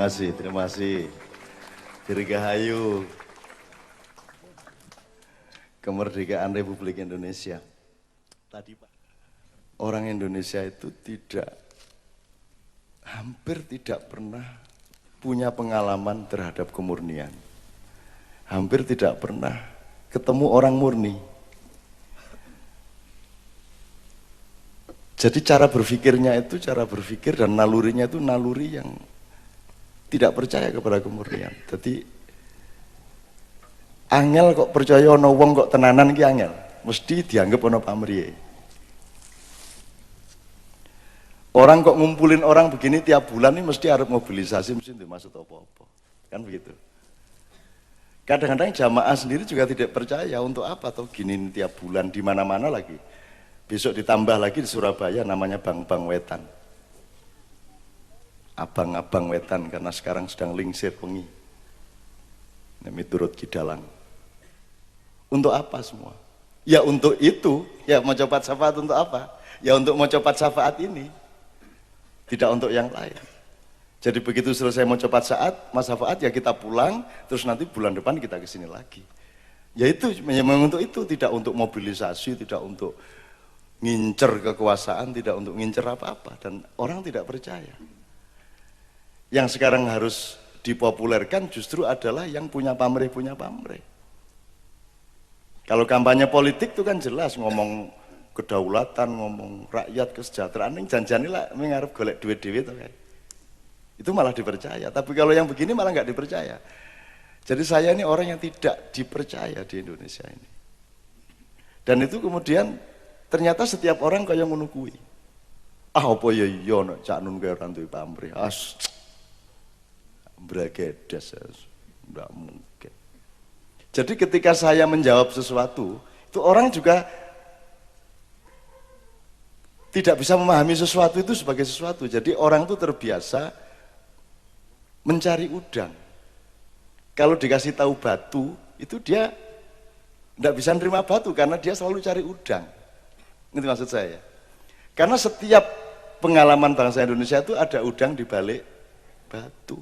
kasih, terima kasih. Dirgahayu. Kemerdekaan Republik Indonesia. Tadi Pak, orang Indonesia itu hampir tidak pernah punya pengalaman terhadap kemurnian. Hampir tidak pernah ketemu orang murni. Jadi cara berpikirnya itu, cara berpikir dan nalurinya itu naluri yang tidak percaya kepada kemurnian. Jadi angel kok percaya ono wong kok tenanan ki angel, mesti dianggap ono pamrih. Orang kok ngumpulin orang begini tiap bulan ini mesti harus mobilisasi, mesti dimaksud apa-apa. Kan begitu. Kadang-kadang jamaah sendiri juga tidak percaya untuk apa toh gini tiap bulan di mana-mana lagi. Besok ditambah lagi di Surabaya namanya Bang Wetan. Abang-abang Wetan karena sekarang sedang lingsir wengi. Miturut Kidalang. Untuk apa semua? Ya untuk itu, ya mau copat syafaat untuk apa? Ya untuk mau copat syafaat ini. Tidak untuk yang lain. Jadi begitu selesai mau copat syafaat ya kita pulang, terus nanti bulan depan kita kesini lagi. Ya itu memang untuk itu, tidak untuk mobilisasi, tidak untuk ngincer kekuasaan, tidak untuk ngincer apa-apa, dan orang tidak percaya. Yang sekarang harus dipopulerkan justru adalah yang punya pamrih. Kalau kampanye politik itu kan jelas ngomong kedaulatan, ngomong rakyat, kesejahteraan, yang janjani lah mengarep golek duit dewe itu malah dipercaya. Tapi kalau yang begini malah nggak dipercaya. Jadi saya ini orang yang tidak dipercaya di Indonesia ini. Dan itu kemudian ternyata setiap orang kaya ngono kuwi. Apa ya iya nek Cak Nun kaya ora duwe pamrih. Bragedes, enggak mungkin. Jadi ketika saya menjawab sesuatu, itu orang juga tidak bisa memahami sesuatu itu sebagai sesuatu. Jadi orang itu terbiasa mencari udang. Kalau dikasih tahu batu, itu dia tidak bisa nerima batu karena dia selalu cari udang. Itu maksud saya. Karena setiap pengalaman bangsa Indonesia itu ada udang di balik batu.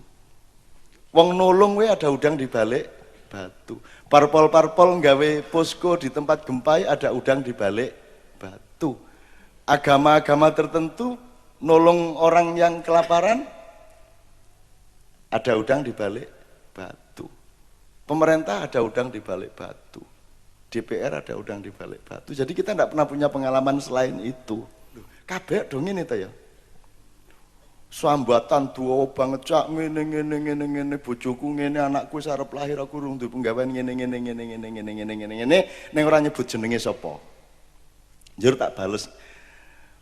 Wong nolong we ada udang di balik batu. Parpol nggawe posko di tempat gempa ada udang di balik batu. Agama-agama tertentu nolong orang yang kelaparan ada udang di balik batu. Pemerintah ada udang di balik batu. DPR ada udang di balik batu. Jadi kita tidak pernah punya pengalaman selain itu. Kabeh dong ini ya. Sambatan tua banget cak ngene bojoku ngene anakku wis arep lahir aku urung duwe penggawean ngene ning ora nyebut jenenge sapa. Njur tak bales.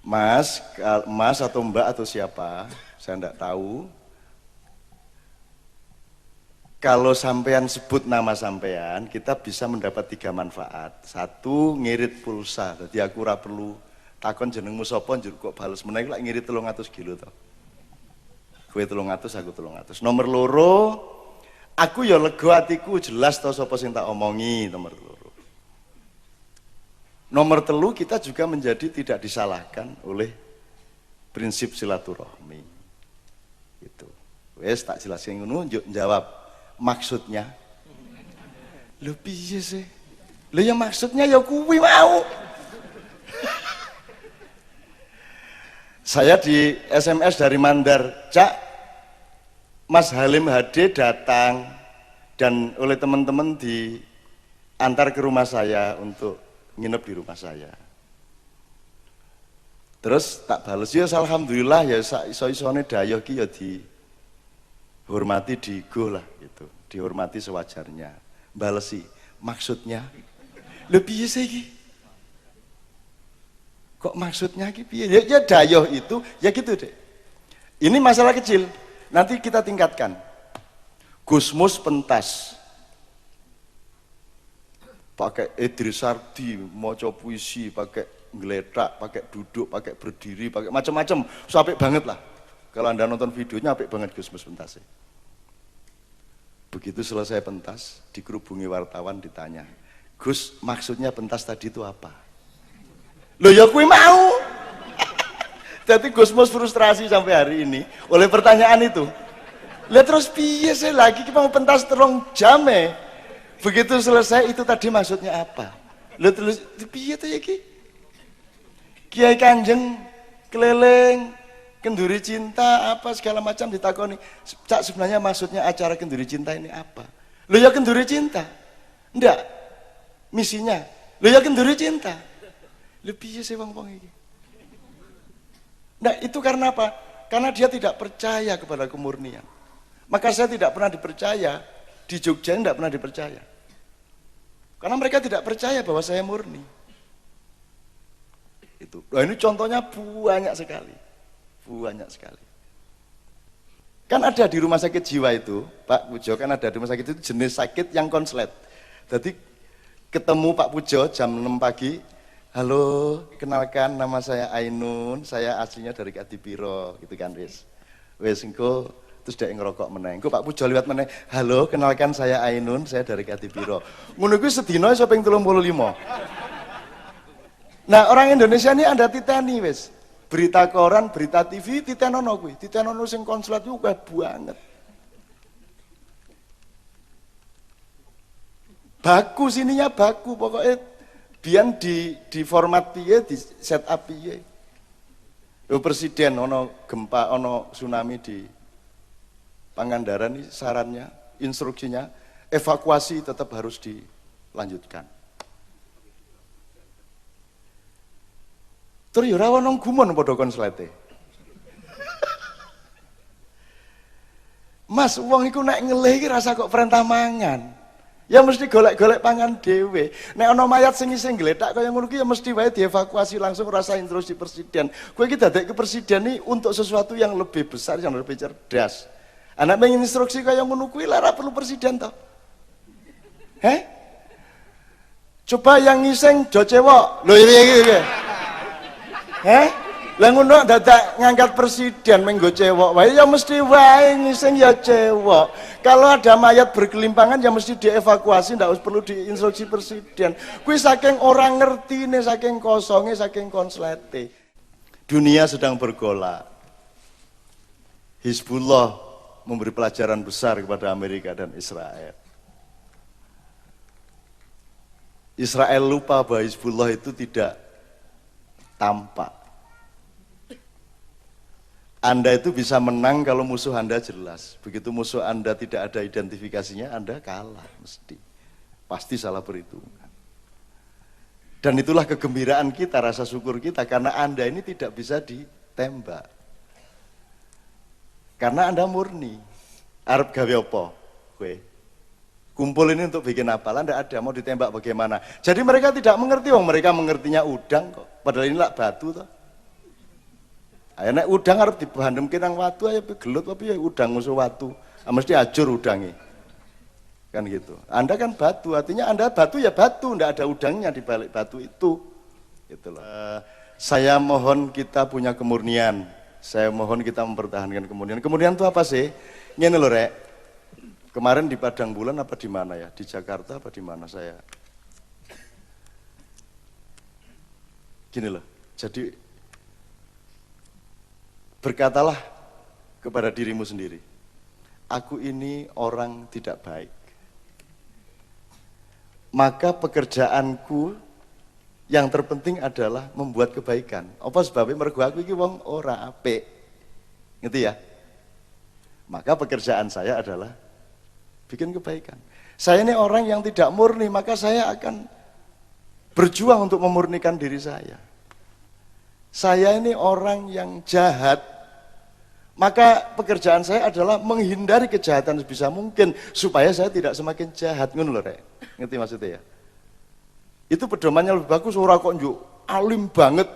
Mas atau Mbak atau siapa, saya enggak tahu. Kalau sampean sebut nama sampean, kita bisa mendapat 3 manfaat. 1, ngirit pulsa. Jadi aku ora perlu takon jenengmu sapa njur kok bales meneh lak ngirit 300 kilo to. Kowe 300 aku 300. Nomor 2, aku ya lega atiku jelas to sapa sing tak omongi, nomor 2. Nomor 3 kita juga menjadi tidak disalahkan oleh prinsip silaturahmi. Gitu. Wes tak jelasin ngono njuk jawab. Maksudnya lho piye sih? Lho ya maksudnya ya kuwi mau. Saya di SMS dari Mandar, Cak, Mas Halim HD datang dan oleh teman-teman diantar ke rumah saya untuk nginep di rumah saya. Terus tak bales ya alhamdulillah ya iso-isone dayoh ki ya dihormati digo lah gitu, dihormati sewajarnya. Balesi, maksudnya lebih piye iki? Kok maksudnya ki piye? Ya dayoh itu ya gitu deh. Ini masalah kecil, nanti kita tingkatkan. Gusmus pentas. Pakai Idris Sardi, maca puisi, pakai ngeletak, pakai duduk, pakai berdiri, pakai macam-macam. Apik banget lah. Kalau Anda nonton videonya apik banget Gusmus pentas. Begitu selesai pentas, dikerubungi wartawan ditanya, Gus, maksudnya pentas tadi itu apa? Loh ya kuwi mau. Jadi Gusmus frustrasi sampai hari ini oleh pertanyaan itu. Lah terus piye sih lagi kita mau pentas 3 jam ya. Begitu selesai itu tadi maksudnya apa? Lah terus piye tuh ya ki? Kiai Kanjeng keliling kenduri cinta apa segala macam ditakoni. Cak sebenarnya maksudnya acara kenduri cinta ini apa? Lo ya kenduri cinta. Enggak. Misinya. Lo ya kenduri cinta. Lo piye sih wong-wong iki? Nah, itu karena apa? Karena dia tidak percaya kepada kemurnian. Maka saya tidak pernah dipercaya di Jogja, tidak pernah dipercaya. Karena mereka tidak percaya bahwa saya murni. Itu. Nah, ini contohnya banyak sekali. Banyak sekali. Kan ada di rumah sakit jiwa itu, Pak Pujo, kan ada di rumah sakit itu jenis sakit yang konslet. Jadi ketemu Pak Pujo jam 6 pagi, halo, kenalkan nama saya Ainun, saya aslinya dari Kadipiro, gitu kan wis. Wis engko terus dia ngerokok meneh. Engko Pak Pujo liwat meneh, halo, kenalkan saya Ainun, saya dari Kadipiro. Ngono kuwi sedina iso ping 35. Nah, orang Indonesia ini ada titeni wis. Berita koran, berita TV, titenono kuwi. Titenono sing konslet ku akeh banget. Baku sininya baku, pokoknya biyen di format piye, di set up piye. Presiden ono gempa, ono tsunami di Pangandaran ini sarannya, instruksinya evakuasi tetap harus dilanjutkan. Terus ya ora ono gumun padha konslete. Mas, wong iku nek ngelih iki rasa kok perintah mangan. Ya mesti golek-golek pangan dhewe. Nek ana mayat sing isih gletak kaya ngono ki ya mesti wae dievakuasi langsung rasa instruksi presiden. Kowe iki dadekke presiden iki untuk sesuatu yang lebih besar, yang lebih cerdas. Anak menginstruksi kaya ngono kuwi ora perlu presiden toh. Coba yang ngising do cewek. Lho iki. Lah ngono dadak ngangkat presiden menggo cewek wae ya mesti wae ngising ya cewek. Kalau ada mayat berkelimpangan ya mesti dievakuasi, ndak perlu diinstruksi presiden. Kuwi saking orang ngertine, saking kosonge, saking konslete. Dunia sedang bergolak. Hizbullah memberi pelajaran besar kepada Amerika dan Israel. Israel lupa bahwa Hizbullah itu tidak tampak. Anda itu bisa menang kalau musuh Anda jelas. Begitu musuh Anda tidak ada identifikasinya, Anda kalah mesti. Pasti salah perhitungan. Dan itulah kegembiraan kita, rasa syukur kita, karena Anda ini tidak bisa ditembak. Karena Anda murni. Arep gawe apa? Kowe. Kumpul ini untuk bikin apa? Anda ada, mau ditembak bagaimana? Jadi mereka tidak mengerti, mereka mengertinya udang kok. Padahal ini lah batu toh. Ayo nek udang arep dibandemke nang watu ayo gelut tapi ya udang musuh watu. Mesti ajur udangi. Kan gitu. Anda kan batu, artinya Anda batu ya batu, ndak ada udangnya di balik batu itu. Gitu loh. Saya mohon kita punya kemurnian. Saya mohon kita mempertahankan kemurnian. Kemurnian itu apa sih? Ngene lho Rek. Kemarin di Padang Bulan apa di mana ya? Di Jakarta apa di mana saya? Gini loh. Jadi berkatalah kepada dirimu sendiri, aku ini orang tidak baik. Maka pekerjaanku yang terpenting adalah membuat kebaikan. Apa sebabnya? Mergo aku iki wong ora apik. Ngerti ya? Maka pekerjaan saya adalah bikin kebaikan. Saya ini orang yang tidak murni, maka saya akan berjuang untuk memurnikan diri saya. Saya ini orang yang jahat, maka pekerjaan saya adalah menghindari kejahatan sebisa mungkin supaya saya tidak semakin jahat. Ngono lho Rek. Ngerti maksudnya ya? Itu pedomannya lebih bagus, ora kok njuk alim banget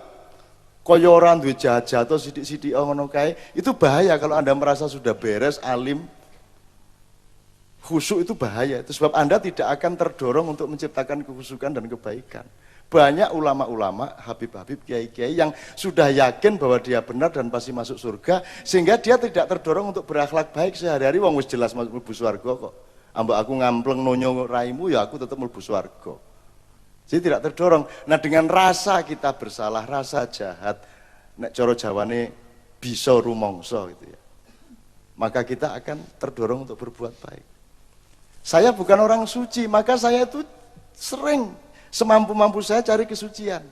kaya ora duwe jahat-jahat atau sithik-sithik ngono kae. Itu bahaya kalau Anda merasa sudah beres alim. Khusyuk itu bahaya. Itu sebab Anda tidak akan terdorong untuk menciptakan kekhusyukan dan kebaikan. Banyak ulama-ulama, habib-habib, kiai-kiai yang sudah yakin bahwa dia benar dan pasti masuk surga, sehingga dia tidak terdorong untuk berakhlak baik sehari-hari. Wong wis jelas mlebu swarga kok. Ambek aku ngampleng nonyo raimu ya aku tetap mlebu swarga. Jadi tidak terdorong. Nah, dengan rasa kita bersalah, rasa jahat, nek cara Jawane bisa rumangsa gitu ya. maka kita akan terdorong untuk berbuat baik. Saya bukan orang suci, maka saya itu sering semampu-mampu saya cari kesucian.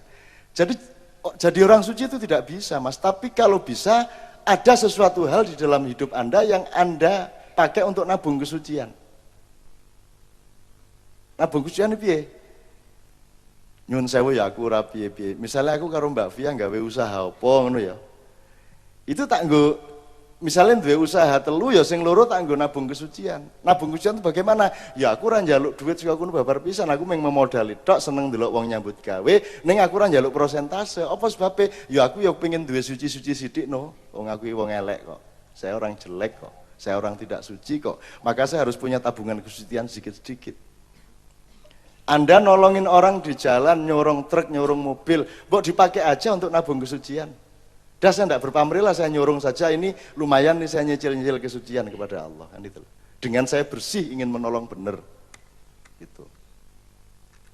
Jadi orang suci itu tidak bisa, Mas. Tapi kalau bisa, ada sesuatu hal di dalam hidup Anda yang Anda pakai untuk nabung kesucian. Nabung kesucian piye? Nyun sewu ya aku ora piye-piye. Misalnya aku karo Mbak Via gawe usaha apa ngono ya. Itu tak nggo misalnya duwe usaha telu ya sing loro tak nggo nabung kesucian. Nabung kesucian itu bagaimana? Ya aku ora njaluk duit sing aku babar pisan, aku mung memodali tok, seneng ndelok wong nyambut gawe, ning aku ora njaluk persentase. Apa sebabe? Ya aku ya pengen duwe suci-suci sithik no. Wong aku wong elek kok. Saya orang jelek kok. Saya orang tidak suci kok. Maka saya harus punya tabungan kesucian sedikit-sedikit. Anda nolongin orang di jalan, nyorong truk, nyorong mobil, mbok dipakai aja untuk nabung kesucian. Dah saya tidak berpamrih lah, saya nyorong saja, ini lumayan nih saya nyicil-nyicil kesucian kepada Allah. Kan itu. Dengan saya bersih ingin menolong benar. Gitu.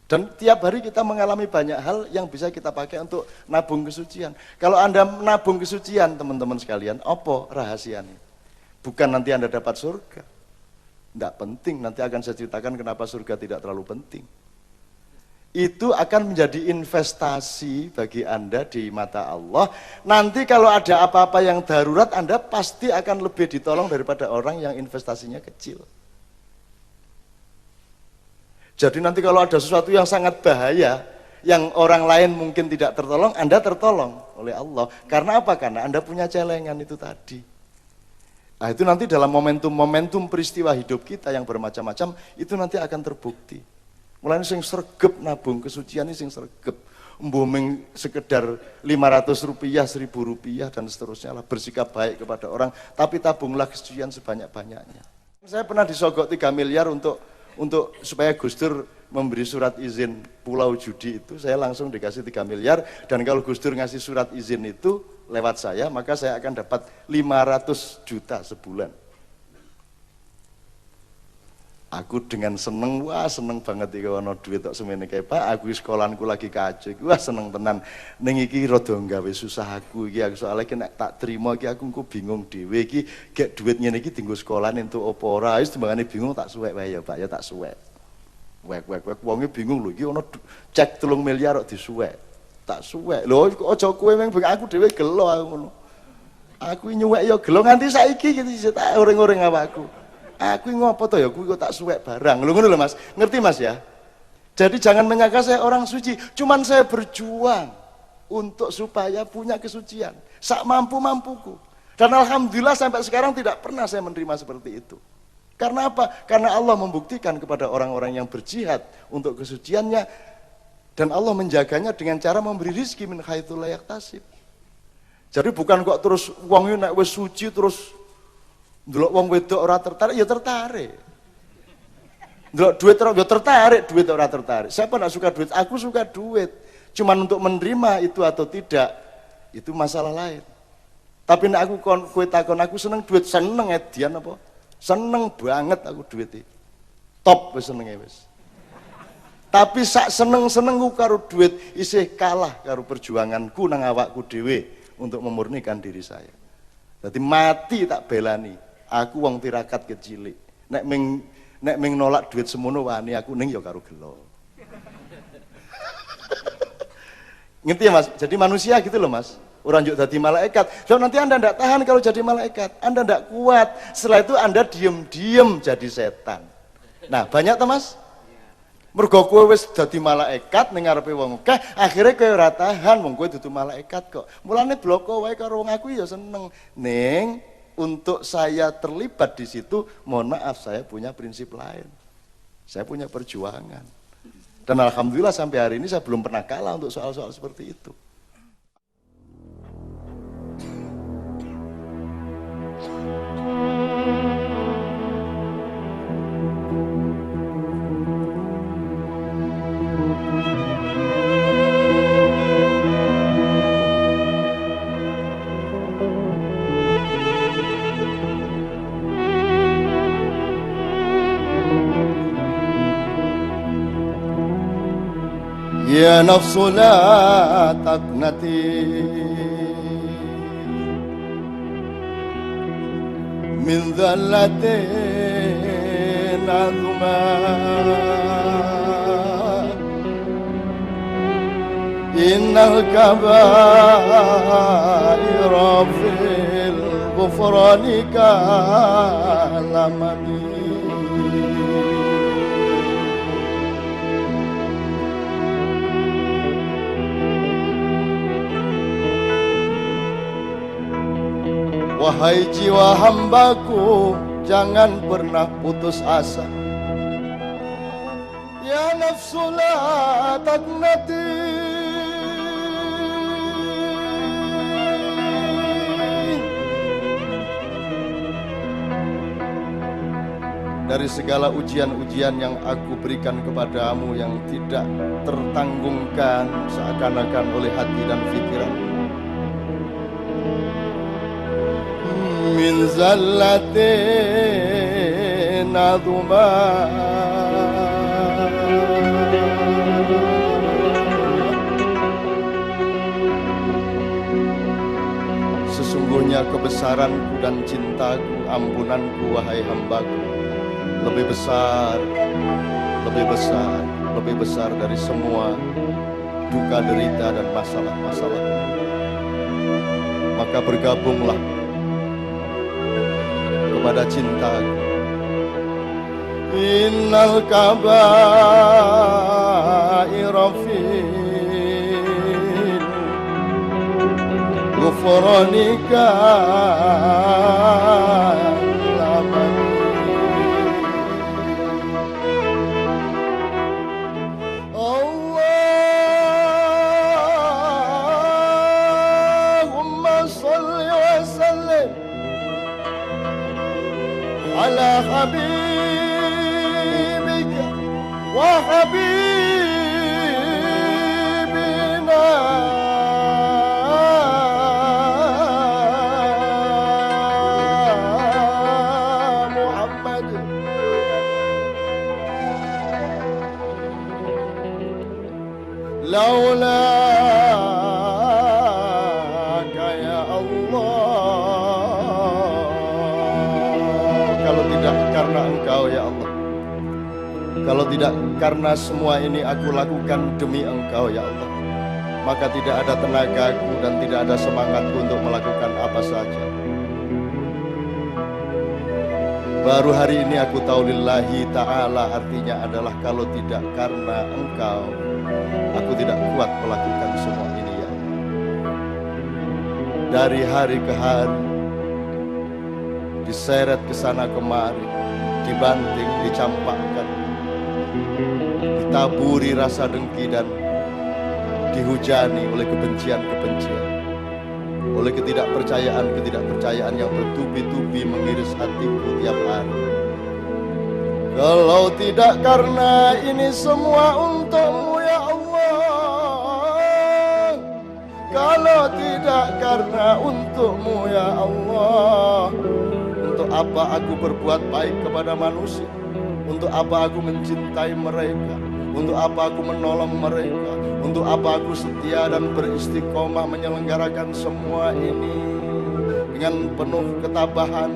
Dan tiap hari kita mengalami banyak hal yang bisa kita pakai untuk nabung kesucian. Kalau Anda nabung kesucian, teman-teman sekalian, apa rahasianya? Bukan nanti Anda dapat surga. Tidak penting, nanti akan saya ceritakan kenapa surga tidak terlalu penting. Itu akan menjadi investasi bagi Anda di mata Allah. Nanti kalau ada apa-apa yang darurat, Anda pasti akan lebih ditolong daripada orang yang investasinya kecil. Jadi nanti kalau ada sesuatu yang sangat bahaya, yang orang lain mungkin tidak tertolong, Anda tertolong oleh Allah. Karena apa? Karena Anda punya celengan itu tadi. Nah itu nanti dalam momentum-momentum peristiwa hidup kita yang bermacam-macam, itu nanti akan terbukti. Mulai sing sregep nabung kesucian ini sing sregep. Mbomeng sekedar 500 rupiah, 1000 rupiah dan seterusnya lah. Bersikap baik kepada orang, tapi tabunglah kesucian sebanyak-banyaknya. Saya pernah disogok 3 miliar untuk supaya Gus Dur memberi surat izin pulau judi itu, saya langsung dikasih 3 miliar, dan kalau Gus Dur ngasih surat izin itu lewat saya, maka saya akan dapat 500 juta sebulan. Aku dengan seneng, wah seneng banget iki ana duit tok semene kae Pak, aku sekolahanku lagi kacau, wah seneng tenan. Ning iki rada gawe susah aku iki, soalnya nek tak trimo iki aku bingung dhewe iki, gek duit ngene iki dienggo sekolahan entuk apa ora, wis timbangane bingung tak suwek wae ya Pak, ya tak suwek. Wek wonge bingung lho iki ana cek 3 miliar kok disuwek. Tak suwek. Lho aja kowe meng aku dhewe gelo aku ngono. Aku nyuwek ya gelo nganti saiki gitu tak oreng-oreng awakku. Aku ngopo to ya kuwi kok tak suwek barang. Lho ngono lho Mas. Ngerti Mas ya? Jadi jangan menyangka saya orang suci, cuman saya berjuang untuk supaya punya kesucian sak mampu-mampuku. Dan alhamdulillah sampai sekarang tidak pernah saya menerima seperti itu. Karena apa? Karena Allah membuktikan kepada orang-orang yang berjihad untuk kesuciannya, dan Allah menjaganya dengan cara memberi rizki min haitsu la yahtasib. Jadi bukan kok terus wong nek wis suci terus ndelok wong wedok ora tertarik, ya tertarik. Ndelok duit ya tertarik, duit ora tertarik. Siapa enggak suka duit? Aku suka duit. Cuman untuk menerima itu atau tidak, itu masalah lain. Tapi nek aku kowe takon aku seneng duit, seneng edian apa? Seneng banget aku duit iki. Top wis senenge wis. Tapi sak seneng-senengku karo duit isih kalah karo perjuanganku nang awakku dhewe untuk memurnikan diri saya. Jadi mati tak belani. Aku wong tirakat kecilik. Nek ming nolak duit semono wani aku ning ya karo gelo. Ngerti ya Mas? Jadi manusia gitu loh Mas. Orang juga jadi malaikat. So, nanti Anda tidak tahan kalau jadi malaikat. Anda tidak kuat. Setelah itu Anda diem-diem jadi setan. Nah banyak tuh Mas. Mergo kowe wis dadi malaikat ning ngarepe wong akeh, akhire kowe ora tahan wong kowe dudu malaikat kok. Mulane bloko wae karo wong aku ya seneng. Ning untuk saya terlibat di situ, mohon maaf saya punya prinsip lain. Saya punya perjuangan. Dan alhamdulillah sampai hari ini saya belum pernah kalah untuk soal-soal seperti itu. Ya nafsu la taqnati من ذلة عظمى إن الكبائر في الغفران كالأمم Wahai jiwa hambaku, jangan pernah putus asa. Ya nafsu la taqnati dari segala ujian-ujian yang aku berikan kepadamu yang tidak tertanggungkan seakan-akan oleh hati dan pikiran. Min zallatin aduma sesungguhnya kebesaranku dan cintaku, ampunanku wahai hambaku lebih besar, lebih besar dari semua duka derita dan masalah-masalah. Maka bergabunglah kepada cintaku. Innal kabaira fil ghufranika Allahumma salli wa sallim على حبيبك وحبيبنا محمد لولاك يا الله kalau tidak karena Engkau ya Allah, kalau tidak karena semua ini aku lakukan demi Engkau ya Allah, maka tidak ada tenagaku dan tidak ada semangatku untuk melakukan apa saja. Baru hari ini aku tahu lillahi ta'ala artinya adalah kalau tidak karena Engkau, aku tidak kuat melakukan semua ini ya Allah. Dari hari ke hari diseret ke sana kemari, dibanting, dicampakkan, ditaburi rasa dengki dan dihujani oleh kebencian-kebencian, oleh ketidakpercayaan yang bertubi-tubi mengiris hatiku tiap hari. Kalau tidak karena ini semua untukmu ya Allah, kalau tidak karena untukmu ya Allah, untuk apa aku berbuat baik kepada manusia? Untuk apa aku mencintai mereka? Untuk apa aku menolong mereka? Untuk apa aku setia dan beristiqomah menyelenggarakan semua ini dengan penuh ketabahan,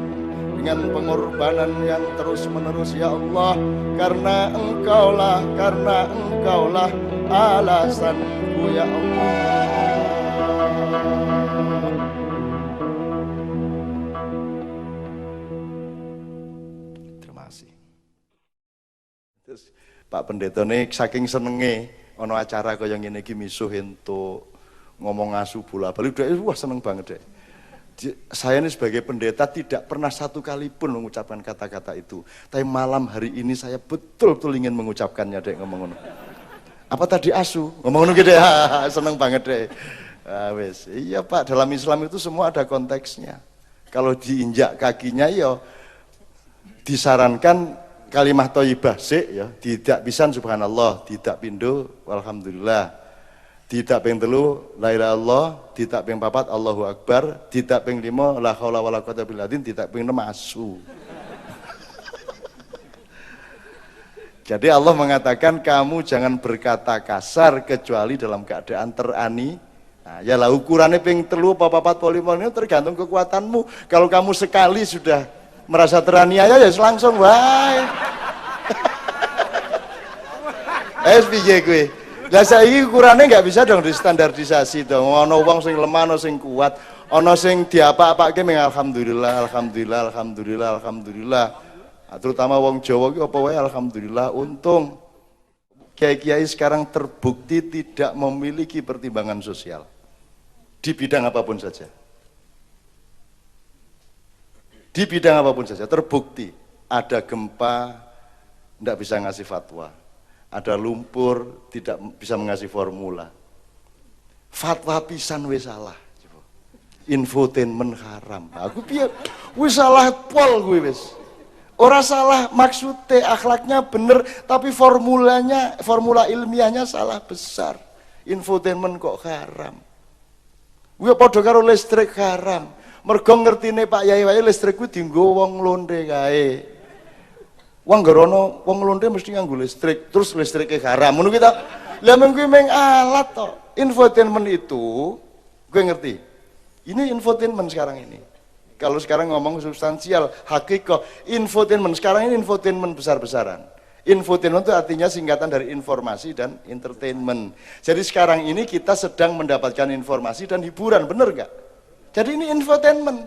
dengan pengorbanan yang terus menerus ya Allah, karena Engkaulah alasanku ya Allah. Terus Pak Pendeta ini saking senenge ono acara kaya ngene iki misuh entuk ngomong asu bola-bali wah seneng banget deh. Saya ini sebagai pendeta tidak pernah satu kali pun mengucapkan kata-kata itu. Tapi malam hari ini saya betul-betul ingin mengucapkannya deh ngomong ngono. Apa tadi asu? Ngomong ngono gitu ya, seneng banget deh. Wes, iya Pak, dalam Islam itu semua ada konteksnya. Kalau diinjak kakinya ya disarankan kalimah thayyibah sik ya, tidak pisan subhanallah, tidak pindo walhamdulillah, tidak ping telu la ilaha illallah, tidak ping papat Allahu akbar, tidak ping lima la haula wala quwata illa billah, tidak ping enam asu. Jadi Allah mengatakan kamu jangan berkata kasar kecuali dalam keadaan terani. Nah, ya lah ukurannya ping telu apa papat poli itu tergantung kekuatanmu. Kalau kamu sekali sudah merasa teraniaya ya langsung wae. piye kowe? Lah saiki ukurane nggak bisa dong distandardisasi dong. Ana wong sing lemah, ana sing kuat, ana sing diapa-apake meng alhamdulillah, alhamdulillah, alhamdulillah, alhamdulillah. Nah, terutama wong Jawa ki apa wae alhamdulillah. Untung kiai-kiai sekarang terbukti tidak memiliki pertimbangan sosial di bidang apapun saja. Di bidang apapun saja terbukti. Ada gempa tidak bisa ngasih fatwa. Ada lumpur tidak bisa mengasih formula. Fatwa pisan wis salah. Infotainment haram. Aku piye wis salah pol kuwi wis. Ora salah maksudnya, akhlaknya bener, tapi formula ilmiahnya salah besar. Infotainment kok haram. Kuwi padha karo listrik haram. Mergo ngertine Pak Yai wae listrik kuwi dienggo wong londe kae. Wong gerono wong londe mesti nganggo listrik, terus listrike haram. Ngono ki ta. Lah mung kuwi meng alat to. Infotainment itu gue ngerti. Ini infotainment sekarang ini. Kalau sekarang ngomong substansial, hakikat, infotainment sekarang ini infotainment besar-besaran. Infotainment itu artinya singkatan dari informasi dan entertainment. Jadi sekarang ini kita sedang mendapatkan informasi dan hiburan, bener nggak? Jadi ini infotainment.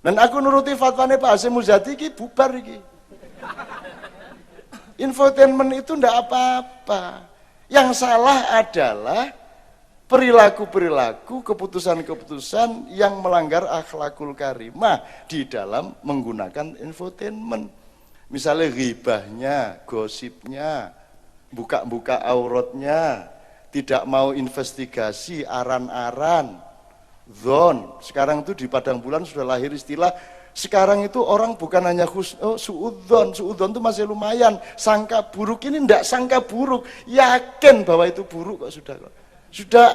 Dan aku nuruti fatwane Pak Hasyim Muzadi ki bubar iki. Infotainment itu ndak apa-apa. Yang salah adalah perilaku-perilaku, keputusan-keputusan yang melanggar akhlakul karimah di dalam menggunakan infotainment. Misalnya ghibahnya, gosipnya, buka-buka auratnya, tidak mau investigasi, aran-aran. Sekarang itu di Padang Bulan sudah lahir istilah, sekarang itu orang bukan hanya suudzon itu masih lumayan, sangka buruk ini ndak sangka buruk, yakin bahwa itu buruk kok sudah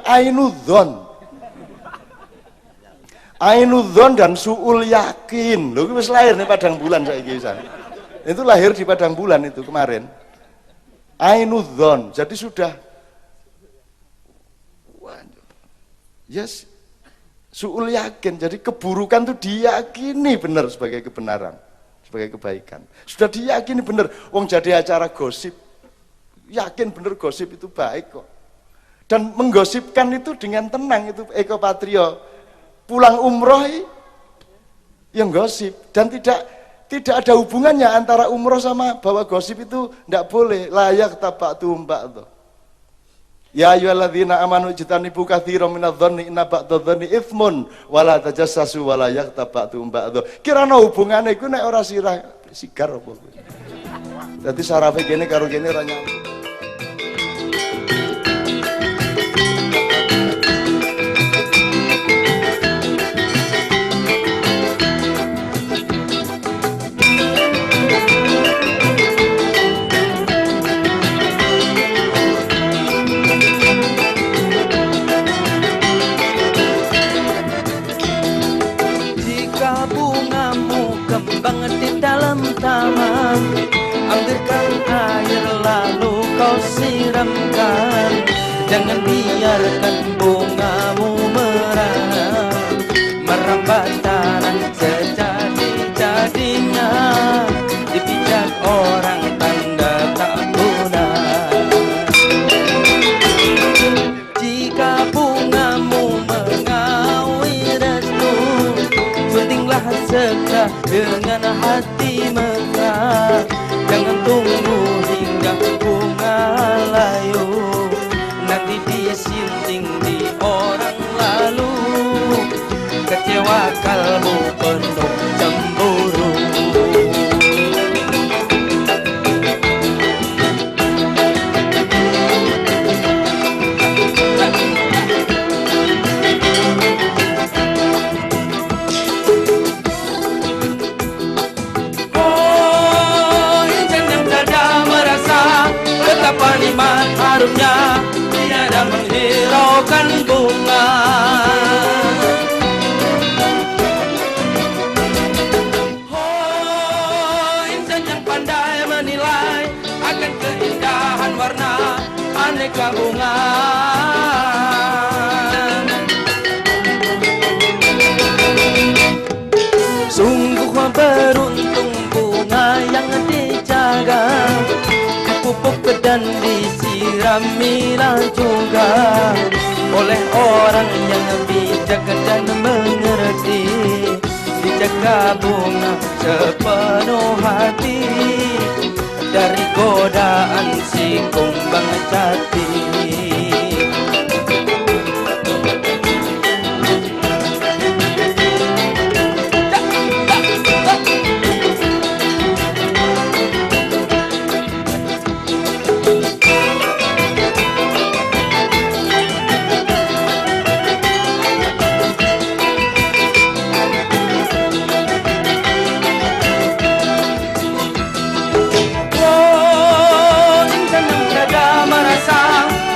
ainudzon dan suul yakin. Lho wis lahir nih Padang Bulan saiki pisan. Itu lahir di Padang Bulan itu kemarin. Ainudzon, jadi sudah yes. Su'ul yakin, jadi keburukan itu diyakini benar sebagai kebenaran, sebagai kebaikan. Sudah diyakini benar, wong jadi acara gosip, yakin benar gosip itu baik kok. Dan menggosipkan itu dengan tenang, itu Eko Patrio. Pulang umroh yang gosip, dan tidak ada hubungannya antara umroh sama bahwa gosip itu tidak boleh, layak tabak tumbak tuh. Ya ayyuhalladzina amanu ijtanibu katsiran minadh-dhanni inna ba'dadh-dhanni itsmun wala tajassasu wala yaghtab ba'dhum ba'dha. Kirana hubungane iku nek ora sirah sigar apa kuwi. Dadi sarafe kene karo kene ora nyambung. Taman, ambilkan air lalu kau siramkan, jangan biarkan bungamu merambat tanah sejadi-jadinya, dipijak orang tanda tak guna. Jika bungamu mengaui restu, suntinglah segera dengan hati mesra, jangan tunggu hingga bunga layu, nanti disinting di orang lalu, kecewa kalbu penuh cemburu. disiramilah juga oleh orang yang bijak dan mengerti. Dijaga bunga sepenuh hati dari godaan si kumbang jati.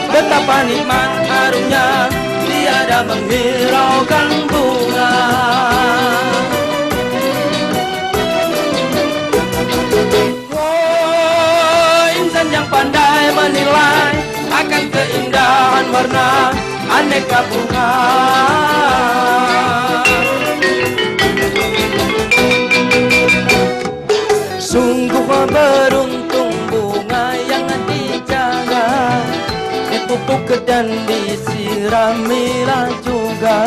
Betapa nikmat harumnya tiada menghiraukan bunga. Oh, insan yang pandai menilai akan keindahan warna aneka bunga. Sungguh beruntung bunga yang dijaga, dipupuk dan disiramilah juga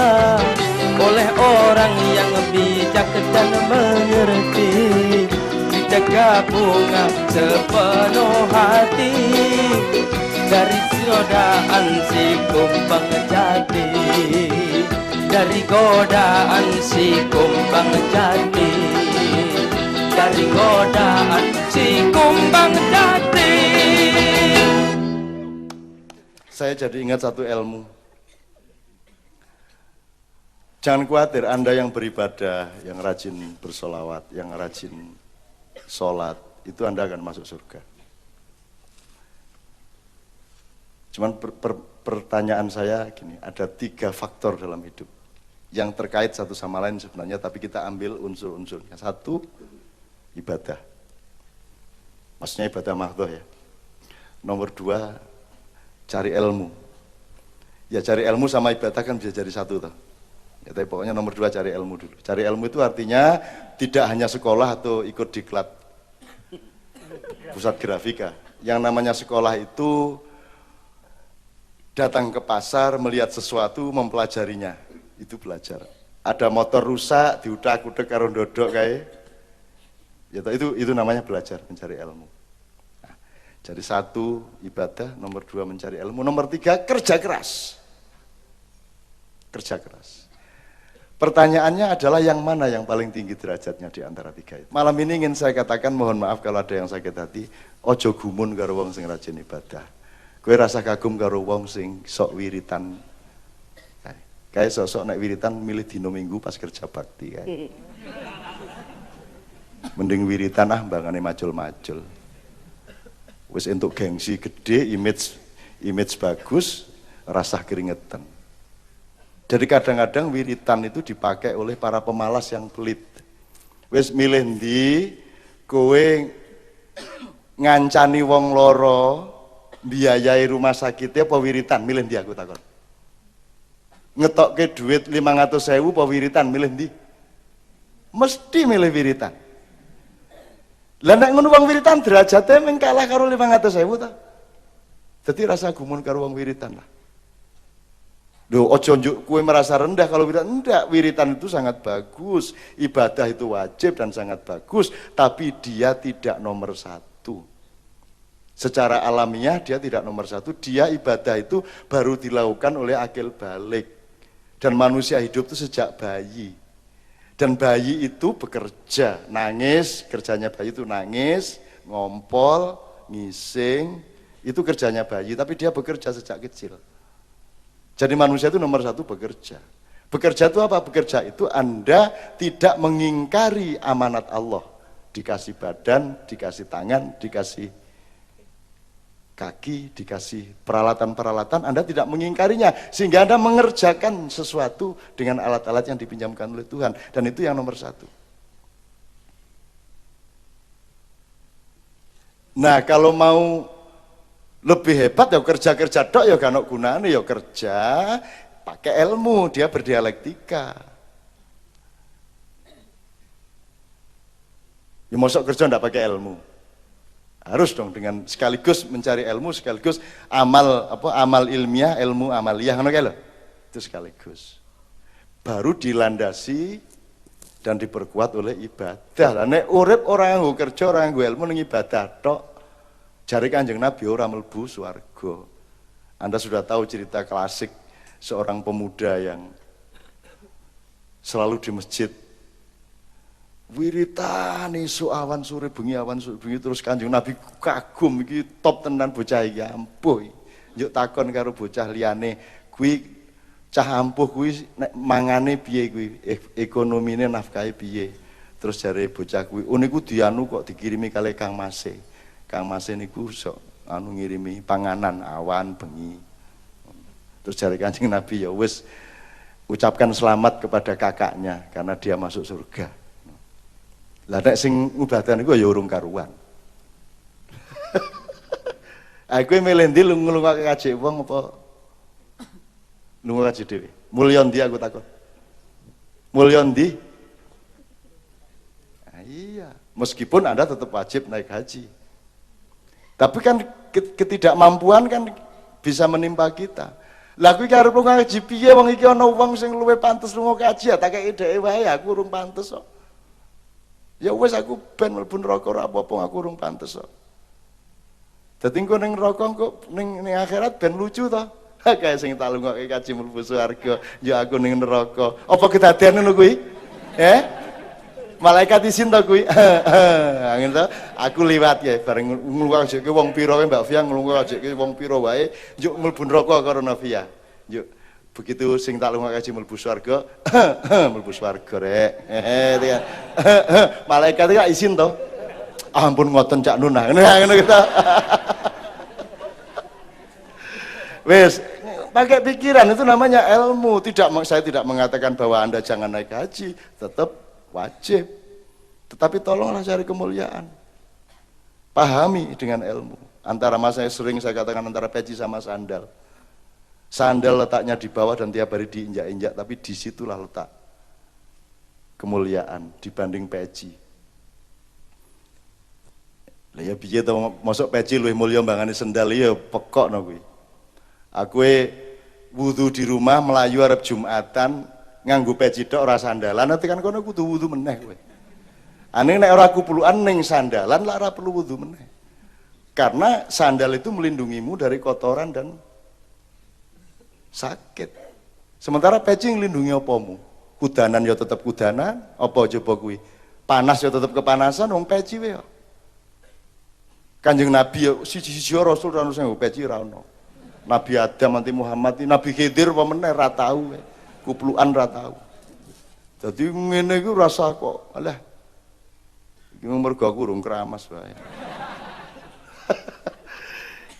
oleh orang yang bijak dan mengerti. Dijaga bunga sepenuh hati dari godaan si kumbang jati. Dari godaan si kumbang jati. Dari godaan si kumbang jati. Saya jadi ingat satu ilmu. Jangan khawatir, Anda yang beribadah, yang rajin bersolawat, yang rajin sholat, itu Anda akan masuk surga. Cuman pertanyaan saya gini, ada 3 faktor dalam hidup yang terkait satu sama lain sebenarnya, tapi kita ambil unsur-unsurnya. 1, ibadah. Maksudnya ibadah mahdhah ya. Nomor 2, cari ilmu. Ya cari ilmu sama ibadah kan bisa jadi satu toh. Ya, tapi pokoknya nomor 2 cari ilmu dulu. Cari ilmu itu artinya tidak hanya sekolah atau ikut diklat pusat grafika. Yang namanya sekolah itu datang ke pasar, melihat sesuatu, mempelajarinya. Itu belajar. Ada motor rusak, diudak-udak karo ndodok kae. Ya itu namanya belajar, mencari ilmu. Jadi 1 ibadah, nomor 2 mencari ilmu, nomor 3 kerja keras. Kerja keras. Pertanyaannya adalah yang mana yang paling tinggi derajatnya di antara 3 itu. Malam ini ingin saya katakan, mohon maaf kalau ada yang sakit hati, ojo gumun karo wong sing rajin ibadah. Kowe rasa kagum karo wong sing sok wiritan. Kayak sok-sok nek wiritan milih dino Minggu pas kerja bakti kae. Mending wiritan mbangane macul-macul. Wis entuk gengsi gede, image bagus, rasa keringetan. Jadi kadang-kadang wiritan itu dipakai oleh para pemalas yang pelit. Wis milih ndi kowe ngancani wong loro, biayai rumah sakitnya apa wiritan, milih ndi aku takon. Ngetokke duit 500.000 apa wiritan, milih ndi? Mesti milih wiritan. Lah nek ngono wong wiritan derajate mung kalah karo 500.000 ta. Dadi rasa gumun karo wong wiritan lah. Loh, ojo njuk kowe merasa rendah kalau wiritan. Enggak, wiritan itu sangat bagus, ibadah itu wajib dan sangat bagus, tapi dia tidak nomor 1. Secara alamiah dia tidak nomor 1, dia ibadah itu baru dilakukan oleh akil balik. Dan manusia hidup itu sejak bayi. Dan bayi itu bekerja, nangis, kerjanya bayi itu nangis, ngompol, ngising, itu kerjanya bayi, tapi dia bekerja sejak kecil. Jadi manusia itu nomor 1 bekerja. Bekerja itu apa? Bekerja itu Anda tidak mengingkari amanat Allah. Dikasih badan, dikasih tangan, dikasih kaki, dikasih peralatan-peralatan, Anda tidak mengingkarinya, sehingga Anda mengerjakan sesuatu dengan alat-alat yang dipinjamkan oleh Tuhan, dan itu yang nomor 1. Nah, kalau mau lebih hebat ya kerja-kerja dok ya gak ono gunane, ya kerja pakai ilmu, dia berdialektika. Ya mosok kerja ndak pakai ilmu. Harus dong dengan sekaligus mencari ilmu, sekaligus amal ilmiah, ilmu amaliyah ngono kae lho. Itu sekaligus. Baru dilandasi dan diperkuat oleh ibadah. Lah nek urip ora nganggo kerja, ora nganggo ilmu ning ibadah tok. Jare Kanjeng Nabi ora mlebu swarga. Anda sudah tahu cerita klasik seorang pemuda yang selalu di masjid wiritan isu awan sore bengi terus Kanjeng Nabi kagum iki top tenan bocah iki ampuh. Njuk takon karo bocah liyane, kuwi cah ampuh kuwi nek mangane piye kuwi? Ekonomine nafkahe piye? Terus jare bocah kuwi, "Oh niku dianu kok dikirimi kali Kang Mase. Kang Mase niku sok ngirimi panganan awan bengi." Terus jare Kanjeng Nabi, "Ya wis ucapkan selamat kepada kakaknya karena dia masuk surga." Lah nek sing ngubatan iku ya urung karuan. Aku milih ndi lunga kaji wong apa lunga kaji dhewe? Mulya ndi aku takon. Mulya ndi? Iya, meskipun Anda tetap wajib naik haji. Tapi kan ketidakmampuan kan bisa menimpa kita. Lah kuwi karep lunga kaji piye wong iki ana wong sing luwih pantes lunga kaji tak kei dheke wae aku urung pantes kok. Ya wes aku ben mlebu neraka ora apa-apa aku urung pantes kok. Dadi engko ning neraka engko ning akhirat ben lucu to. Kayak sing tak lungokke kaji mlebu swarga, ya aku ning neraka. Apa kedadean ngono kuwi? Malaikat izin to kuwi. Angin to, aku liwat ya bareng nglungake wong pira wae Mbak Fia nglungake wong pira wae, njuk mlebu neraka karo Novia. Njuk begitu sing tak lunga kaji mlebu swarga, mlebu swarga rek. Malaikat iki izin to. Ampun ngoten Cak Nun. Ngono kita. Wes, pakai pikiran itu namanya ilmu. Saya tidak mengatakan bahwa Anda jangan naik haji, tetap wajib. Tetapi tolonglah cari kemuliaan. Pahami dengan ilmu. Sering saya katakan antara peci sama sandal. Sandal letaknya di bawah dan tiap hari diinjak-injak, tapi disitulah letak kemuliaan dibanding peci. Lah ya piye to mosok peci luwih mulya mbangane sendal ya pekokno kuwi. Aku wudu di rumah melayu arep Jumatan nganggo peci tok ora sandalan, nanti kan kono kudu wudu meneh kowe. Ane nek ora kupulukan ning sandalan lah ora perlu wudu meneh. Karena sandal itu melindungimu dari kotoran dan sakit. Sementara peci nglindungi opamu? Kudanan ya tetep kudanan, apa coba kuwi? Panas ya tetep kepanasan wong peci wae. Kanjeng Nabi ya siji-siji Rasul ra ono sing peci ra ono. Nabi Adam nanti Muhammad, Nabi Khidir apa meneh ra tau wae. Kuplukan ra tau. Dadi ngene iku rasa kok alah. Iki mergo aku urung keramas wae.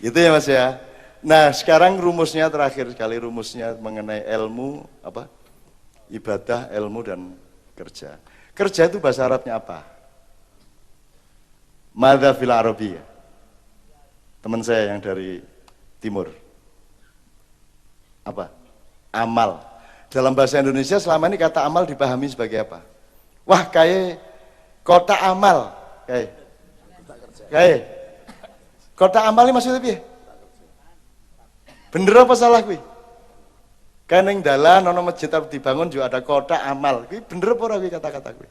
Gitu ya Mas ya. Nah, sekarang rumusnya terakhir sekali rumusnya mengenai ilmu apa? Ibadah, ilmu dan kerja. Kerja itu bahasa Arabnya apa? Madza fil Arabiyyah. Teman saya yang dari timur. Apa? Amal. Dalam bahasa Indonesia selama ini kata amal dipahami sebagai apa? Wah, kayak kota amal. Kayak kota amal ini maksudnya apa? Bener apa salah kuwi? Kan ning dalan ana masjid arep dibangun juga ada kota amal. Kuwi bener apa ora kuwi kata-kata kuwi?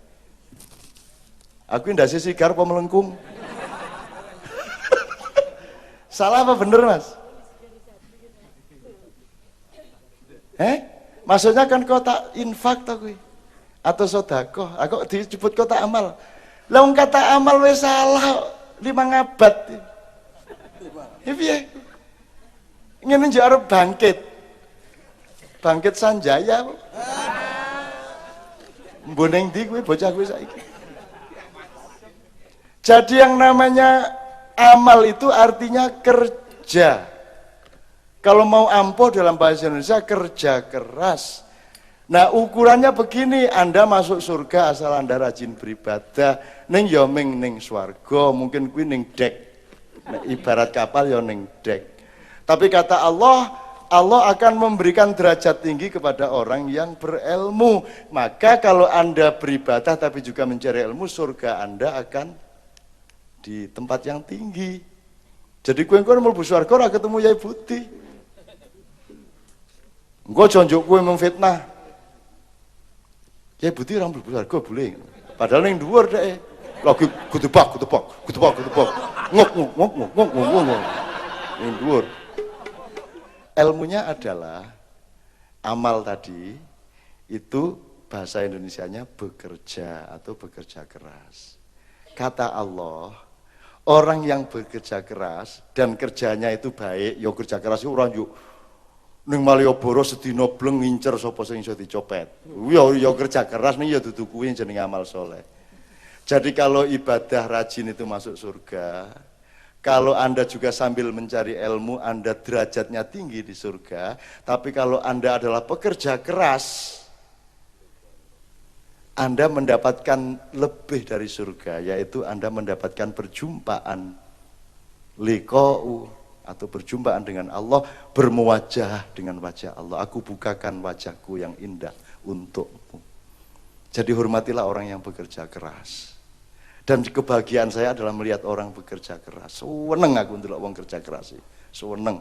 Aku ndase sigar apa melengkung? Salah apa bener, Mas? Maksudnya kan kota infak to kuwi. Atau sedekah. Aku disebut kota amal. Lah wong kata amal wis salah 5 abad. Ya piye? Ngene njuk arep bangkit. Bangkit Sanjaya. Mboneng ndi kuwi bocah kuwi saiki. Jadi yang namanya amal itu artinya kerja. Kalau mau ampuh dalam bahasa Indonesia kerja keras. Nah ukurannya begini, Anda masuk surga asal Anda rajin beribadah. Ning ya ning swarga, mungkin kuwi ning dek. Nah, ibarat kapal ya ning dek. Tapi kata Allah, Allah akan memberikan derajat tinggi kepada orang yang berilmu. Maka kalau Anda beribadah tapi juga mencari ilmu, surga Anda akan di tempat yang tinggi. Jadi kowe engko mlebu swarga ora ketemu Yai Budi. Engko jonjok kowe memfitnah. Yai Budi ora mlebu swarga boleh. Padahal ning dhuwur dhek. Lagi kutebak. Ngok. Ning dhuwur. Ilmunya adalah amal tadi itu bahasa Indonesianya bekerja atau bekerja keras. Kata Allah, orang yang bekerja keras dan kerjanya itu baik, ya kerja keras itu orang yuk ning Malioboro sedina bleng ngincer sapa sing iso dicopet. Ya kerja keras ning ya dudu kuwi jenenge amal soleh. Jadi kalau ibadah rajin itu masuk surga, kalau Anda juga sambil mencari ilmu, Anda derajatnya tinggi di surga. Tapi kalau Anda adalah pekerja keras, Anda mendapatkan lebih dari surga, yaitu Anda mendapatkan perjumpaan liqa'u atau perjumpaan dengan Allah, bermuwajah dengan wajah Allah. Aku bukakan wajahku yang indah untukmu. Jadi hormatilah orang yang bekerja keras. Dan kebahagiaan saya adalah melihat orang bekerja keras. Seneng aku ndelok wong kerja keras sih. Seneng.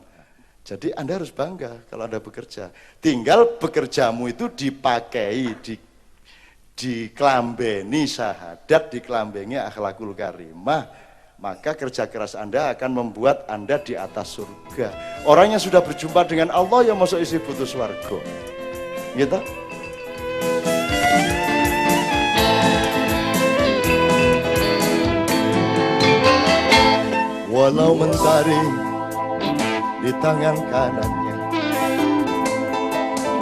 Jadi Anda harus bangga kalau Anda bekerja. Tinggal bekerjamu itu dipakai, diklambeni syahadat, diklambeni akhlakul karimah. Maka kerja keras Anda akan membuat Anda di atas surga. Orang yang sudah berjumpa dengan Allah yang masuk isi butuh swarga. Gitu? Walau mentari di tangan kanannya,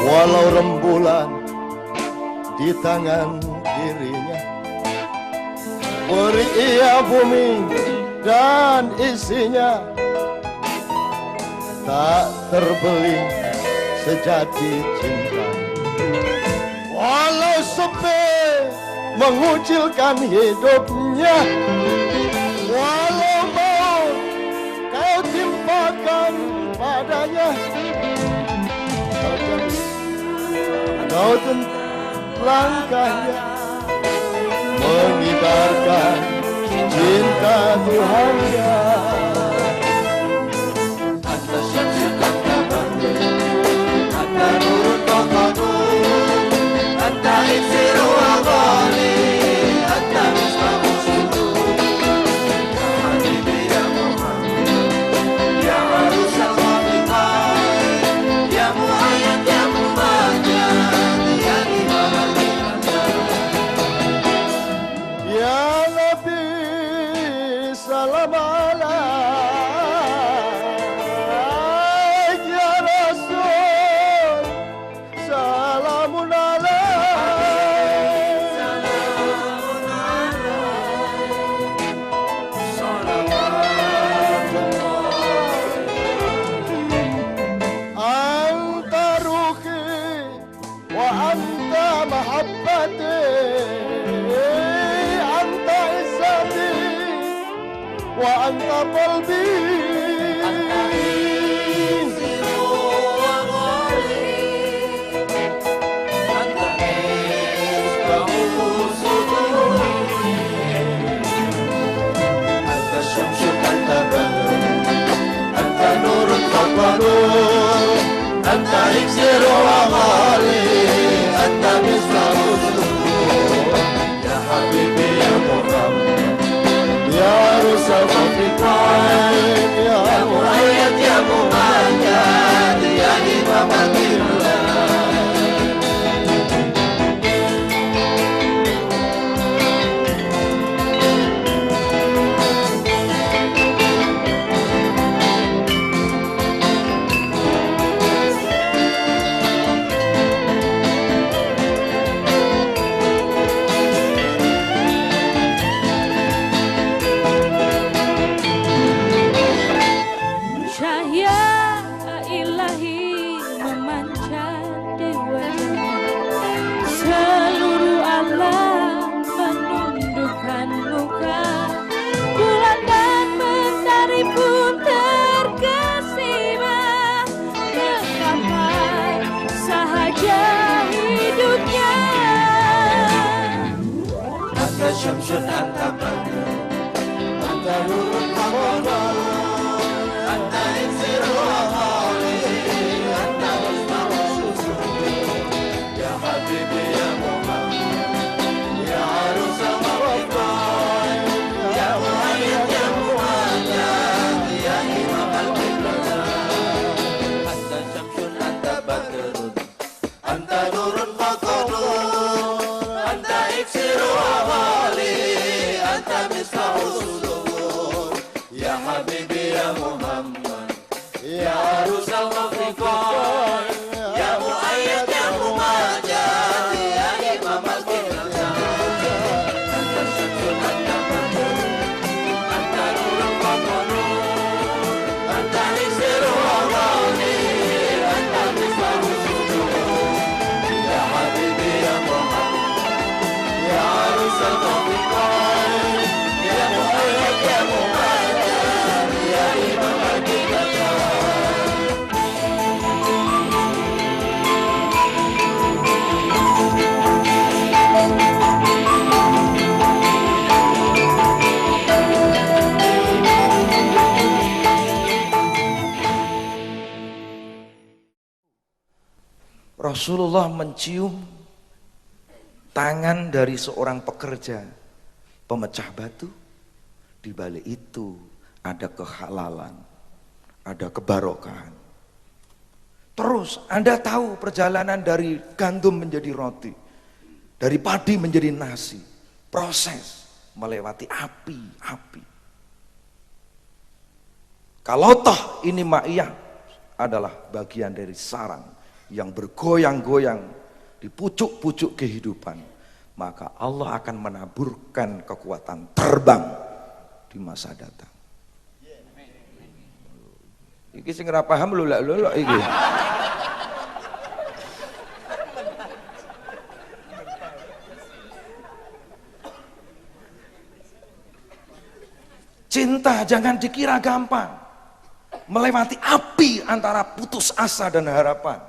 walau rembulan di tangan kirinya, beri ia bumi dan isinya, tak terbeli sejati cinta. Walau sepi mengucilkan hidupnya, walau kau timpakan padanya, kau langkahnya mengibarkan cinta Tuhannya. Anta syamsun anta badr, anta nurun qamar, anta iksiru wa ghali, anta misbahus syukur. Anta iksiru wa ghali, anta misbahus syukur. Ya Habibi ya Muhammad, ya Rasul Fiqain, ya Muhayyad ya Muhammad, ya Imam al-Qiblah. Syamsun anta badr, anta habibi ya Muhammad, ya arusal mafiqan, ya muhayyid ya muhammad, ya imam al-qiblat. Anta syamsun anta badrun, Anta nurun faqanur, anta iksiru awali, anta misbahu sudur, ya habibi ya Muhammad, ya arusal mafiqan, ya muayyad ya mumajjad, ya imam al-qiblat. anta syamsun anta badrun, Anta nurun faqanur, anta iksiru awali, anta misbahu sudur, ya habibi ya Muhammad, ya arusal mafiqan, ya muayyad ya mumajjad, ya imam al-qiblat. Rasulullah mencium tangan dari seorang pekerja pemecah batu. Di balik itu ada kehalalan, ada kebarokahan. Terus Anda tahu perjalanan dari gandum menjadi roti, dari padi menjadi nasi, proses melewati api. Kalau toh ini ma'iyah adalah bagian dari sarang yang bergoyang-goyang di pucuk-pucuk kehidupan, maka Allah akan menaburkan kekuatan terbang di masa datang. Iki sing ora paham lho iki. Cinta jangan dikira gampang. Melewati api antara putus asa dan harapan,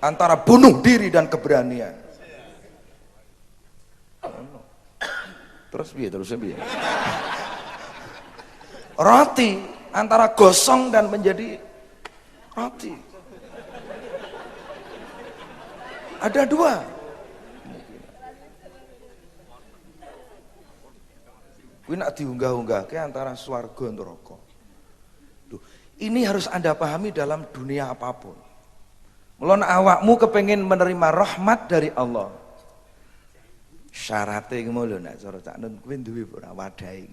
antara bunuh diri dan keberanian. Terus piye? Roti antara gosong dan menjadi roti. Ada dua. Kuwi nak diunggah-unggahke antara swarga dan neraka. Duh, ini harus Anda pahami dalam dunia apapun. Mulane awakmu kepengin menerima rahmat dari Allah. Syaratnya ngono lho nek cara Cak Nun kuwi duwe ora wadahi.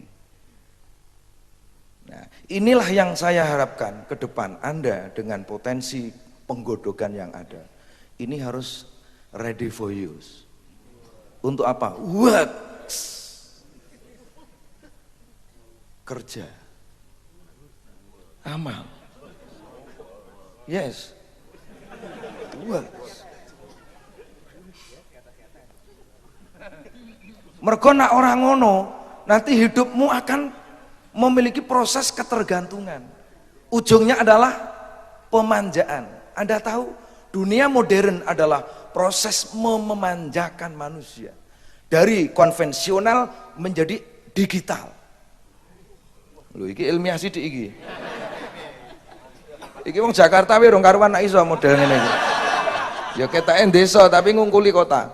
Nah, inilah yang saya harapkan ke depan Anda dengan potensi penggodokan yang ada. Ini harus ready for use. Untuk apa? Works. Kerja. Amal. Yes. Works. Mergo nak orang ngono, nanti hidupmu akan memiliki proses ketergantungan. Ujungnya adalah pemanjaan. Anda tahu, dunia modern adalah proses memanjakan manusia. Dari konvensional menjadi digital. Lho iki ilmiah sithik iki. Iki wong Jakarta wae rong karuan nak iso model ngene iki. Ya ketake desa tapi ngungkuli kota.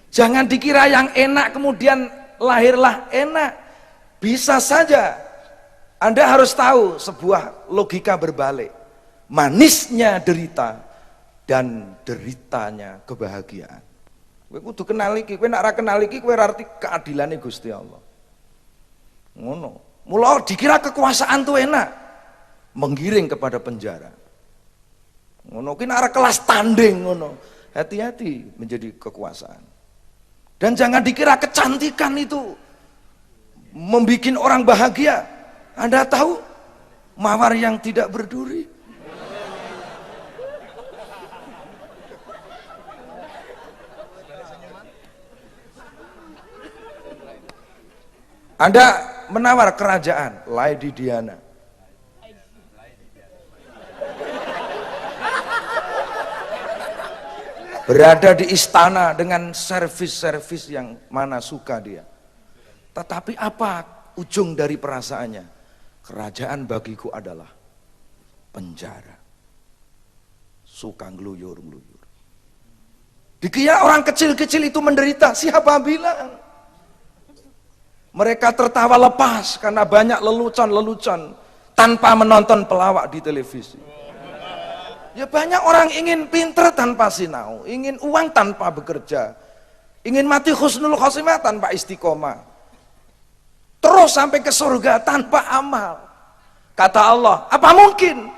Jangan dikira yang enak kemudian lahirlah enak. Bisa saja. Anda harus tahu sebuah logika berbalik. Manisnya derita dan deritanya kebahagiaan. Kowe kudu kenal iki, kowe nek ora kenal iki kowe ora arti keadilane Gusti Allah. Ngono. Mula dikira kekuasaan tuh enak, menggiring kepada penjara. Ngono ki nek ora kelas tanding ngono. Hati-hati menjadi kekuasaan. Dan jangan dikira kecantikan itu membuat orang bahagia. Anda tahu mawar yang tidak berduri. Anda menawar kerajaan, Lady Diana. Berada di istana dengan servis-servis yang mana suka dia. Tetapi apa ujung dari perasaannya? Kerajaan bagiku adalah penjara. Suka ngeluyur-ngeluyur. Dikira orang kecil-kecil itu menderita, siapa bilang? Mereka tertawa lepas karena banyak lelucon-lelucon tanpa menonton pelawak di televisi. Ya banyak orang ingin pinter tanpa sinau, ingin uang tanpa bekerja, ingin mati husnul khotimah tanpa istiqomah, terus sampai ke surga tanpa amal. Kata Allah, apa mungkin?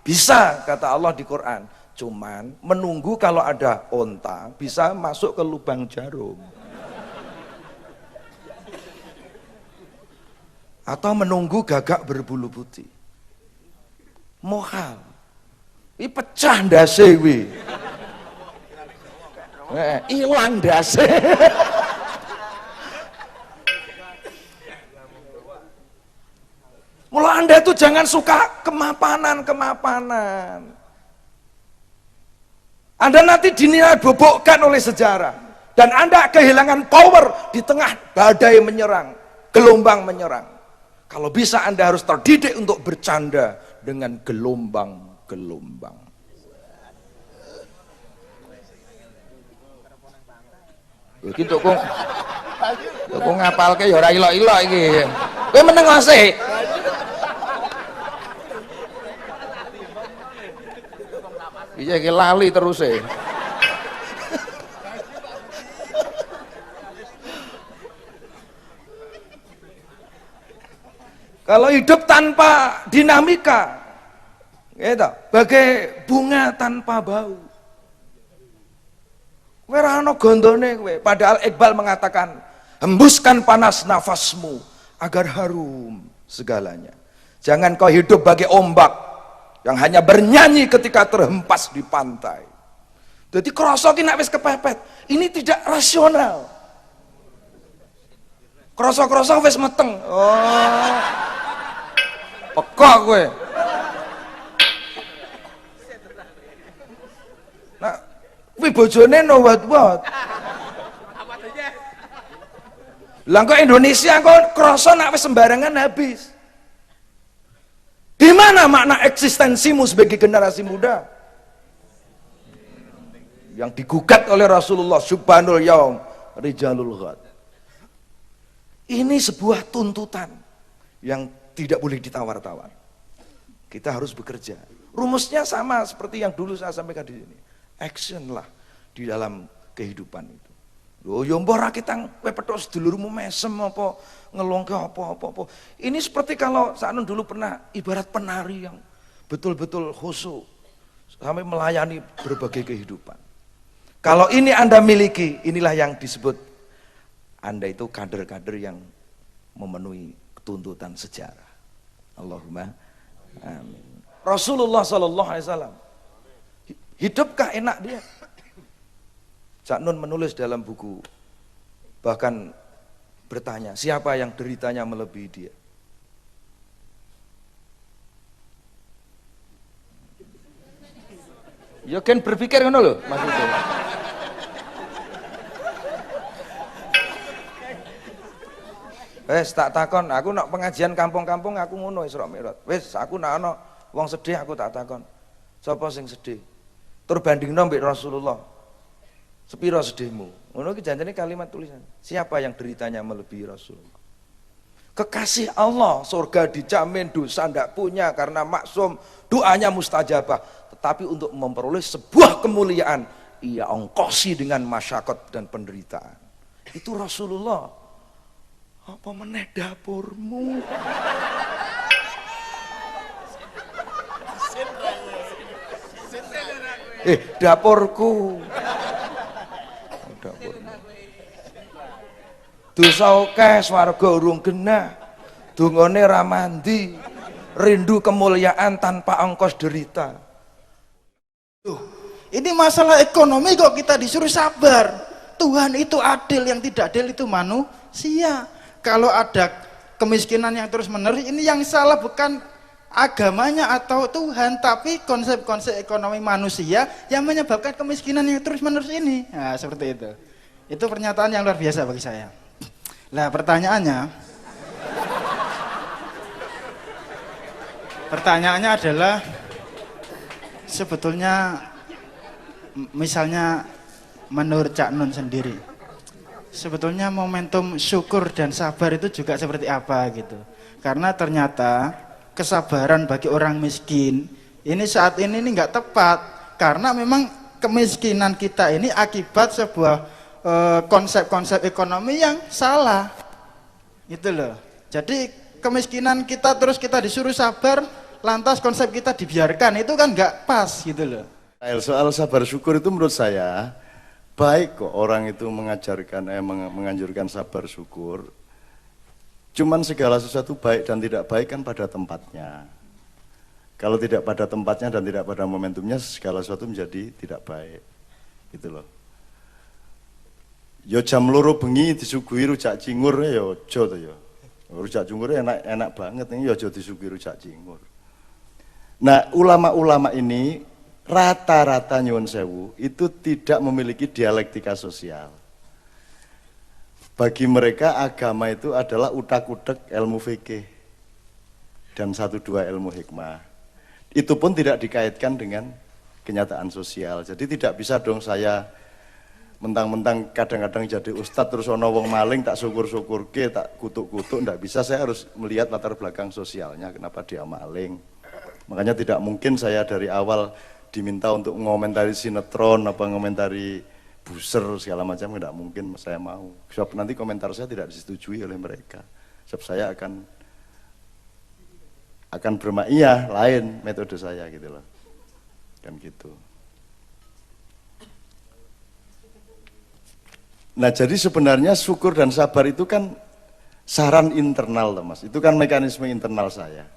Bisa, kata Allah di Quran. Cuman menunggu kalau ada onta bisa masuk ke lubang jarum. Atau menunggu gagak berbulu putih. Mohal. Ini pecah ndase wi. Hilang ndase. Mula Anda itu jangan suka kemapanan. Anda nanti dinilai bobokkan oleh sejarah. Dan Anda kehilangan power di tengah badai menyerang, gelombang menyerang. Kalau bisa Anda harus terdidik untuk bercanda dengan gelombang-gelombang. Iki tok kok ngapalke ya ora ilok-ilok iki. Kowe meneng sih. Iya iki lali terus e. Kalau hidup tanpa dinamika, gitu, bagai bunga tanpa bau. Kowe ora ana gondone kowe. Padahal Iqbal mengatakan, hembuskan panas nafasmu agar harum segalanya. Jangan kau hidup bagai ombak yang hanya bernyanyi ketika terhempas di pantai. Jadi krasa ki nek wis kepepet, ini tidak rasional. Krasa-krasa wis meteng. Oh. Pekok kowe. Nah, kuwi bojone no wat-wat. Lah kok Indonesia kok krasa nek wis sembarangan habis. Di mana makna eksistensimu sebagai generasi muda? Yang digugat oleh Rasulullah, subhanul yaum rijalul ghad. Ini sebuah tuntutan yang tidak boleh ditawar-tawar. Kita harus bekerja. Rumusnya sama seperti yang dulu saya sampaikan di sini. Action lah di dalam kehidupan itu. Loh, ya mbah ra kitang kowe petok sedulurmu mesem apa ngelongke apa. Ini seperti kalau Saknun dulu pernah ibarat penari yang betul-betul khusyuk sampai melayani berbagai kehidupan. Kalau ini Anda miliki, inilah yang disebut Anda itu kader-kader yang memenuhi tuntutan sejarah. Allahumma amin. Rasulullah SAW hidupkah enak dia? Cak Nun menulis dalam buku, bahkan bertanya, siapa yang deritanya melebihi dia? Ya kan berpikir ngono lho maksudnya. Wes tak takon, aku nak pengajian kampung-kampung aku ngono Isra Mi'raj. Wes aku nak ana wong sedih aku tak takon. Sapa sing sedih? Tur bandingno mbek Rasulullah. Sepiro sedihmu? Ngono ki janjane kalimat tulisan. Siapa yang deritanya melebihi Rasulullah? Kekasih Allah, surga dijamin, dosa ndak punya karena maksum, doanya mustajabah. Tetapi untuk memperoleh sebuah kemuliaan, ia ongkosi dengan masyakat dan penderitaan. Itu Rasulullah. Apa meneh dapurmu? Dapurku. Dosa akeh, swarga urung genah. Dungane ra mandi. Rindu kemuliaan tanpa ongkos derita. Ini masalah ekonomi kok kita disuruh sabar. Tuhan itu adil, yang tidak adil itu manusia. Kalau ada kemiskinan yang terus menerus, ini yang salah bukan agamanya atau Tuhan, tapi konsep-konsep ekonomi manusia yang menyebabkan kemiskinan yang terus menerus ini. Nah, seperti itu. Itu pernyataan yang luar biasa bagi saya. Nah, pertanyaannya, Pertanyaannya adalah sebetulnya misalnya menurut Cak Nun sendiri, sebetulnya momentum syukur dan sabar itu juga seperti apa gitu. Karena ternyata kesabaran bagi orang miskin ini saat ini nggak tepat, karena memang kemiskinan kita ini akibat sebuah konsep-konsep ekonomi yang salah gitu loh. Jadi kemiskinan kita terus kita disuruh sabar, lantas konsep kita dibiarkan, itu kan nggak pas gitu loh. Soal sabar syukur itu menurut saya baik kok, orang itu menganjurkan sabar syukur. Cuman segala sesuatu baik dan tidak baik kan pada tempatnya. Kalau tidak pada tempatnya dan tidak pada momentumnya, segala sesuatu menjadi tidak baik. Gitu loh. Yo jam loro bengi disuguhi rujak cingur ya aja to ya. Rujak cingur enak banget nih, ya aja disuguhi rujak cingur. Nah, ulama-ulama ini rata-rata nyuwun sewu itu tidak memiliki dialektika sosial. Bagi mereka agama itu adalah utak-utak ilmu fikih dan 1-2 ilmu hikmah. Itu pun tidak dikaitkan dengan kenyataan sosial. Jadi tidak bisa dong saya mentang-mentang kadang-kadang jadi ustadz terus ono wong maling tak syukur-syukurke, tak kutuk-kutuk, enggak bisa. Saya harus melihat latar belakang sosialnya, kenapa dia maling. Makanya tidak mungkin saya dari awal diminta untuk mengomentari sinetron, apa mengomentari buser segala macam, tidak mungkin saya mau. Sebab nanti komentar saya tidak disetujui oleh mereka. Sebab saya akan bermaiyah lain metode saya gitu loh. Kan gitu. Nah, jadi sebenarnya syukur dan sabar itu kan saran internal, Mas. Itu kan mekanisme internal saya.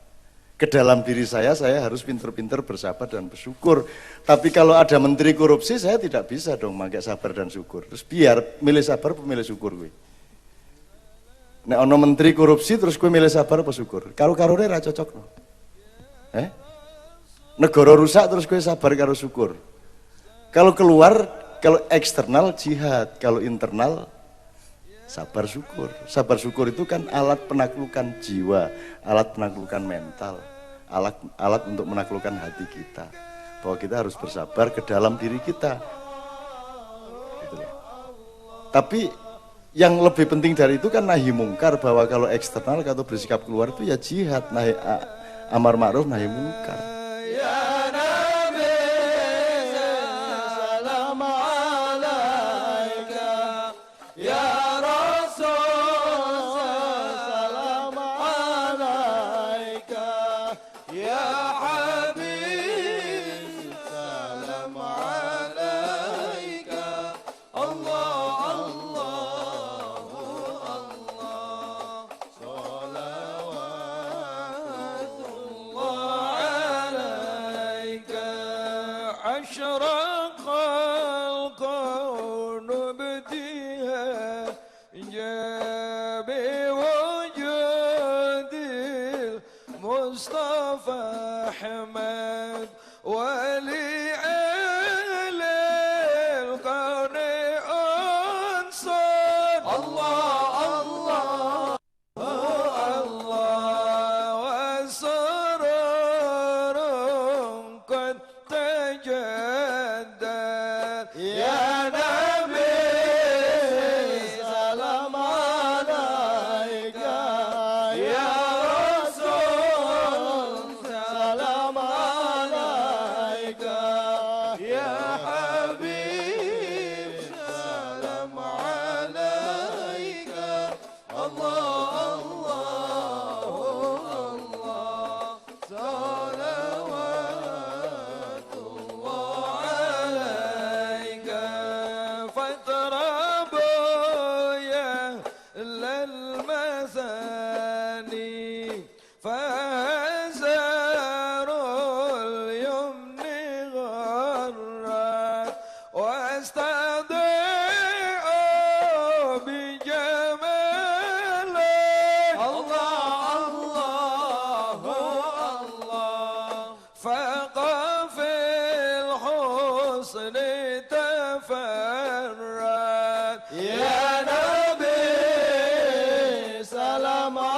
Ke dalam diri saya harus pinter-pinter bersabar dan bersyukur. Tapi kalau ada menteri korupsi, saya tidak bisa dong pakai sabar dan syukur. Terus biar milih sabar, milih syukur gue. Nek ono menteri korupsi terus gue milih sabar apa syukur? Karo-karone ra cocok no. Negara rusak terus gue sabar karo syukur. Kalau keluar, kalau eksternal jihad, kalau internal sabar syukur. Sabar syukur itu kan alat penaklukan jiwa, alat penaklukan mental, alat untuk menaklukkan hati kita. Bahwa kita harus bersabar ke dalam diri kita. Gitu loh. Tapi yang lebih penting dari itu kan nahi mungkar, bahwa kalau eksternal atau bersikap keluar itu ya jihad, nahi amar ma'ruf nahi mungkar. Ya Nabi, salam